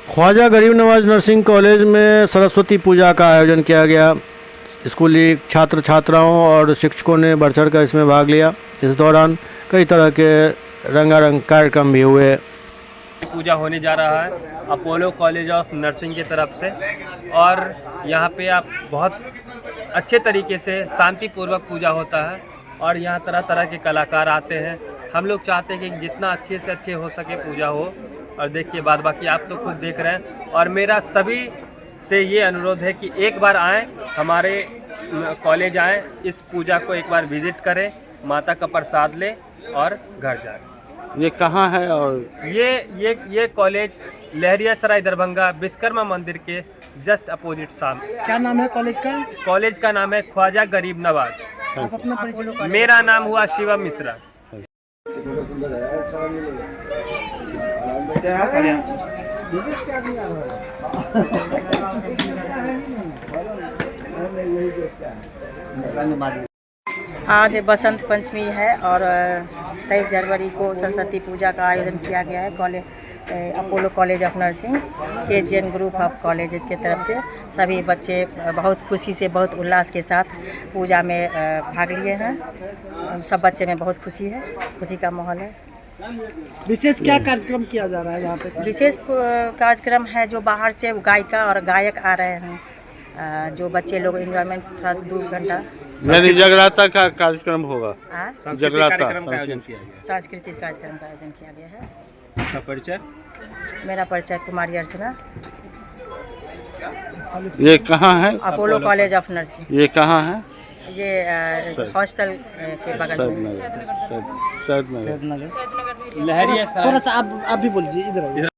ख्वाजा गरीब Nawaz nursing college में सरस्वती पूजा का आयोजन किया गया। स्कूली छात्र छात्राओं और शिक्षकों ने बढ़ चढ़ कर इसमें भाग लिया। इस दौरान कई तरह के रंगारंग कार्यक्रम भी हुए। पूजा होने जा रहा है अपोलो कॉलेज ऑफ नर्सिंग की तरफ से, और यहाँ पे आप बहुत अच्छे तरीके से शांतिपूर्वक पूजा होता है और यहाँ तरह तरह के कलाकार आते हैं। हम लोग चाहते हैं कि जितना अच्छे से अच्छे हो सके पूजा हो, और देखिए बाद बाकी आप तो खुद देख रहे हैं। और मेरा सभी से ये अनुरोध है कि एक बार आएँ, हमारे कॉलेज आएँ, इस पूजा को एक बार विजिट करें, माता का प्रसाद लें और घर जाएं। ये कहाँ है? और ये कॉलेज लहरियासराय दरभंगा विश्वकर्मा मंदिर के जस्ट अपोजिट सामने। क्या नाम है कॉलेज का? कॉलेज का नाम है ख्वाजा गरीब नवाज। आप अपना परिचय? मेरा नाम हुआ शिवम मिश्रा। आज बसंत पंचमी है और 23 जनवरी को सरस्वती पूजा का आयोजन किया गया है Apollo college of nursing KGN group of colleges की तरफ से। सभी बच्चे बहुत खुशी से, बहुत उल्लास के साथ पूजा में भाग लिए हैं। सब बच्चे में बहुत खुशी है, खुशी का माहौल है। विशेष क्या कार्यक्रम किया जा रहा है यहाँ पे? विशेष कार्यक्रम है जो बाहर से गायिका और गायक आ रहे हैं, जो बच्चे लोग एंजॉयमेंट थोड़ा 2 घंटा। जगराता का कार्यक्रम होगा। जगराता कार्यक्रम का आयोजन किया गया। सांस्कृतिक कार्यक्रम का आयोजन किया गया है। आपका परिचय? मेरा परिचय कुमारी अर्चना। ये कहाँ है? Apollo college of nursing. ये कहाँ है? ये हॉस्टल के बगल में। सैदनगर। थोड़ा सा आप भी बोल दीजिए, इधर आइए।